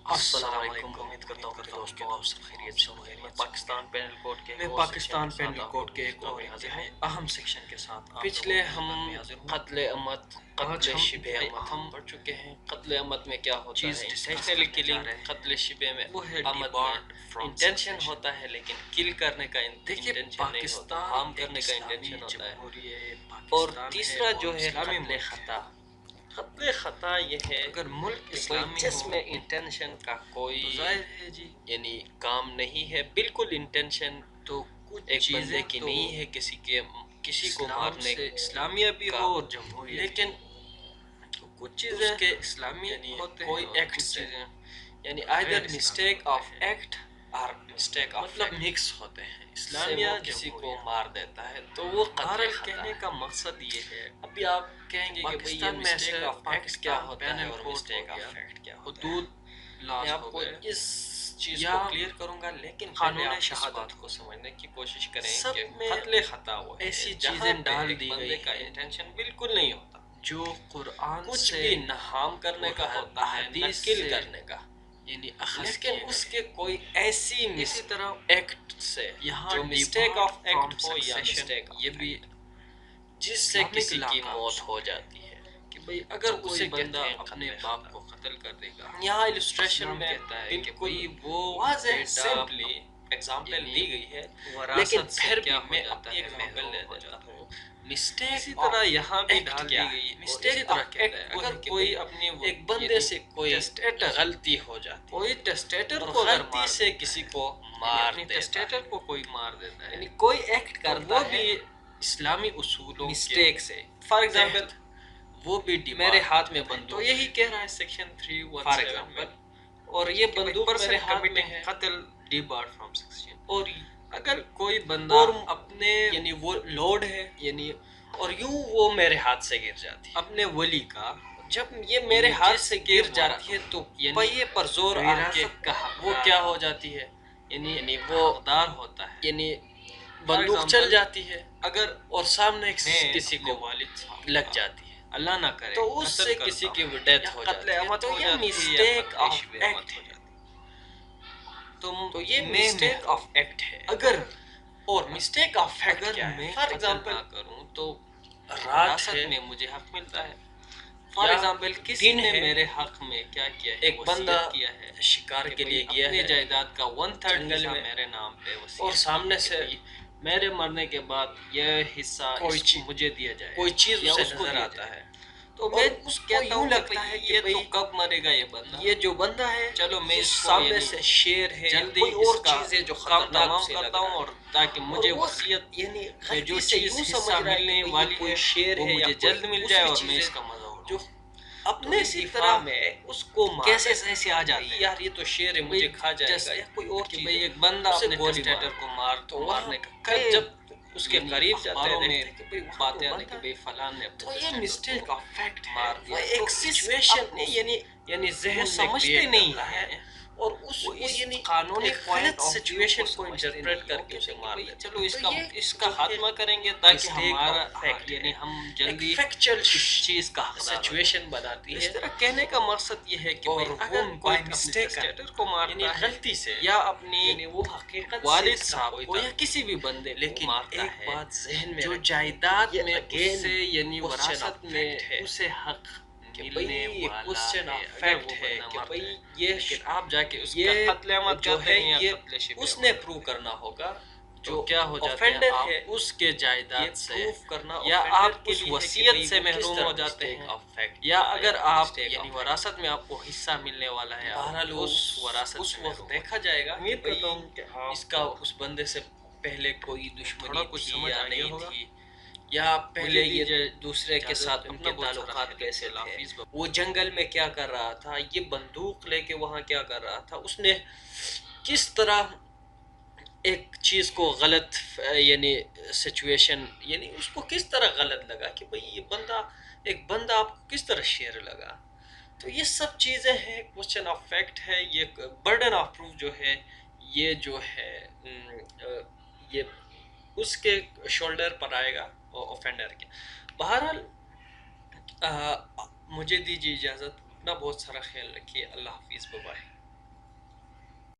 السلام علیکم، امید کرتا ہوں کہ دوستوں آپ سب خیریت سے ہوں گے۔ میں پاکستان پینل کوڈ کے ایک اور اہم سیکشن کے ساتھ پچھلے ہم قتل امت قتل شبہ امت پڑھ چکے ہیں۔ قتل امت میں کیا ہوتا ہے؟ Intentional killing. قتل شبہ میں امت میں انٹینشن ہوتا ہے لیکن کل کرنے کا انٹینشن نہیں ہوتا، ہارم کرنے کا انٹینشن ہوتا ہے۔ اور تیسرا جو ہے قتل خطا۔ قتل خطا یہ ہے اگر ملک اسلامی جس میں انٹینشن کا کوئی ظاہر ہے جی یعنی کام نہیں ہے، بالکل انٹینشن تو کچھ ایک چیزیں بندے کی نہیں ہے کسی کو مارنے سے اسلامیہ بھی کا، ہو اور جمہوریہ لیکن کچھ اس چیزیں کے اسلامی یعنی ہوتے کوئی ہیں اور ایکٹ کچھ سے چیزیں یعنی غیر either اسلامی mistake ہوتے of ہیں۔ act or mistake of مطلب fact مکس ہوتے ہیں سے اسلامیہ وہ کسی کو جمہوریہ۔ مار دیتا ہے تو وہ قتل بہرحال خطا کہنے ہے۔ کا مقصد یہ ہے ابھی آپ کہیں گے کہ بھئی یہ پاکستان میں mistake ایسے of act کیا ہوتا ہے اور پینل mistake ہو of گیا، fact کیا ہوتا ہے۔ حدود میں لاز آپ ہو کو گئے اس چیز یا کو کلیئر کروں گا، لیکن قانون پہلے آپ اس شہادت بات کو سمجھنے کی کوشش کریں سب کہ میں قتل خطا وہ ہے ایسی جہاں چیزیں پہ ڈال ایک دی بندے گئی کا ہیں انٹینشن بالکل نہیں ہوتا، جو قرآن کچھ سے بھی نہ ہارم کرنے کا ہوتا ہے نہ حدیث کل سے کرنے کا، یعنی اخذ لیکن کیے اس گئے۔ کے کوئی ایسی اسی طرح ایکٹ سے یہاں جو mistake of depart from act ہو یا succession، مسٹیک یہ بھی جس سے اسلامک کسی کی لا کا موت ہو جاتی ہے، کہ بھئی تو اگر اسے کوئی بندہ کہتے ہیں اپنے قتل باپ خطا۔ کو قتل کر دے گا، یہاں السٹریشن اسلام میں کہتا ہے کہ بالکل بھئی وہ واضح بیٹا سمپلی ایگزامپل یعنی دی گئی ہے، وراثت لیکن سے پھر بھی کیا ہو میں جاتا اپنی ہے، ایگزامپل محروم لے ہو دیتا جاتا ہے۔ ہوں۔ مسٹیک اسی طرح یہاں بھی ایکٹ ڈال کیا دی ہے؟ گئی، اور مسٹیک اسی طرح آف کہتا ہے ایکٹ وہ اگر ہے کہ کوئی اپنی ایک بندے یعنی سے کوئی ٹیسٹیٹر غلطی ہو جاتی کوئی ٹیسٹیٹر اور کو اگر غلطی مار سے دیتا کسی ہے، کو یعنی مار اپنی دیتا ٹیسٹیٹر ہے، کو کوئی مار دیتا ہے، یعنی کوئی ایکٹ تو کرتا وہ ہے بھی اسلامی اصولوں مسٹیک سے، فار ایگزامپل وہ بھی میرے ہاتھ میں تو بندوق یہی کہہ رہا ہے سیکشن فار 317 میں ایگزامپل، اور یہ بندوق میرے ہاتھ میں ہے، قتل ڈیبارٹ فرام سیکشن۔ اور اگر کوئی بندہ اور اپنے یعنی وہ لوڈ ہے یعنی اور یوں وہ میرے ہاتھ سے گر جاتی ہے، اپنے ولی کا جب یہ میرے ہاتھ سے گر جس کے جاتی ہے تو یعنی پہیے پر زور آ کے وراثت کا وہ حقدار کیا ہو جاتی ہے، یعنی وہ حقدار ہوتا ہے۔ یعنی For بندوق example، چل جاتی ہے اگر اور سامنے میں کسی اپنے کو والد صاحب لگ کا جاتی ہے اللہ نہ کرے تو اس قتل سے کرتا کسی کی ہوں، ڈیتھ یا ہو قتل جاتی ہے، امت تو ہو یہ جاتی ہے، یا مسٹیک قتل آف شبہ امت ایکٹ ہو ہے، جاتی تو یہ میں مسٹیک محروم۔ آف ایکٹ ہے۔ اگر اور مسٹیک آف فیکٹ اگر کیا ہے؟ میں فار قتل ایگزامپل نہ کروں تو رات وراثت ہے، میں مجھے حق ملتا ہے۔ فار یا ایگزامپل کسی دن نے ہے، میرے حق میں کیا کیا ہے، ایک بندہ وصیت کیا ہے شکار کہ کے بھئی لیے گیا اپنی ہے جائیداد کا 1/3 جنگل حصہ میں، میرے نام پہ وصیت اور سامنے کی کہ سے بھئی میرے مرنے کے بعد یہ حصہ کوئی مجھے دیا جائے، کوئی چیز یا اسے اس کو نظر دیا آتا جائے۔ ہے تو اور میں اس کو کہتا یوں ہوں لگتا ہے کہ یہ تو بھئی کب مرے گا یہ بندہ، یہ جو بندہ ہے چلو میں یہ اس کو سامنے یعنی سے شیر ہے یا جلدی کوئی اس اور کا چیز ہے جو کام خطرناک تمام اسے کرتا لگ ہوں، رہا اور ہے، تاکہ مجھے اور وہ وصیت یعنی میں جو غلطی سے چیز یوں حصہ سمجھ رہا ہے ملنے کہ بھئی والی یہ کوئی ہے شیر وہ ہے یا مجھے کوئی جلد مل دوسری جائے اور چیز میں ہے اس کا مزہ جو اٹھاؤں۔ اپنے اسی دفاع طرح میں اس کو کیسے مار ایسے آ جاتے ہیں یار یہ تو شیر ہے مجھے کھا جائے گا یا کوئی اور کہ چیز بھئی ہے، ایک بندہ اسے اپنے گولی ٹیسٹیٹر کو تو مارنے کا پھر جب اس کے یعنی قریب جاتے اخباروں ہیں میں دیکھتے ہیں کہ بھئی وہاں باتیں تو آنے کہ بندہ بھئی فلان نے اپنے تو یہ ٹیسٹیٹر مسٹیک کو آف فیکٹ ہے، مار وہ دیا۔ ایک تو سچویشن اپنے یعنی ذہن وہ میں سمجھتے کریٹ نہیں کرتا ہیں، ہے اور اس وہ اس یعنی قانونی ایک point غلط of view سچویشن کو سمجھتے انٹرپریٹ نہیں کر ہیں کے اسے کہ مار بھئی دیتے چلو ہیں۔ اس تو کا یہ اس کا جو خاتمہ ہے کریں گے تاکہ mistake ہمارا of fact یعنی ہے، ہم ایک جلدی فیکچوئل اس چیز کا حقدار ہو جائیں۔ سچویشن بناتی اس ہے، طرح کہنے کا مقصد یہ ہے کہ اور بھئی وہ اگر کوئی by اپنے mistake ٹیسٹیٹر کو یعنی مارتا ہے غلطی سے یا اپنی یعنی وہ حقیقت سے والد اس کا صاحب کوئی کو یا تعلق کسی بھی بندے کو لیکن مارتا ایک ہے بات ذہن میں جو رکھیں، جائیداد یہ میں again اس سے یعنی question وراثت of میں fact ہے اسے حق کہ ملنے بھئی والا question ہے of اگر fact وہ ہے بندہ کہ مرتا بھئی ہے۔ یہ لیکن آپ جا کے اس کا یہ قتل عمد جو کرتے ہے ہیں یا یہ قتل شبہ اس عمد نے کرتے پروو ہیں۔ کرنا ہوگا جو جو کیا ہو جاتے ہیں offender آپ ہے، اس کے یہ جائیداد سے proof کرنا یا offender آپ کے اس لیے ہے کہ وصیت بھئی سے وہ کس محروم طرح ہو جاتے mistake ہیں، of fact یا کیا اگر ہے، آپ mistake یعنی of fact۔ وراثت میں آپ کو حصہ ملنے والا ہے بہرحال آپ اس وراثت اس سے وقت محروم دیکھا جائے گا کہ امید بھئی کرتا ہوں کہ آپ اس کا اس بندے سے پہلے کوئی تھوڑا دشمنی کچھ تھی سمجھ یا آ گیا نہیں ہوگا۔ تھی، یا پہلے مجھے یہ دیجیے دوسرے کے اجازت، ساتھ ان اپنا کے بہت سارا تعلقات خیال کیسے رکھیے، اللہ تھے، حافظ۔ وہ جنگل میں کیا کر رہا تھا، یہ بندوق لے کے وہاں کیا کر رہا تھا، اس نے کس طرح ایک چیز کو غلط یعنی سچویشن یعنی اس کو کس طرح غلط لگا کہ بھئی یہ بندہ ایک بندہ آپ کو کس طرح شیر لگا۔ تو یہ سب چیزیں ہیں، کوسچن آف فیکٹ ہے، یہ برڈن آف پروف جو ہے یہ جو ہے یہ اس کے شولڈر پر آئے گا اوفینڈر کے۔ بہرحال مجھے دیجیے اجازت، اپنا بہت سارا خیال رکھیے، اللہ حافظ، بائے۔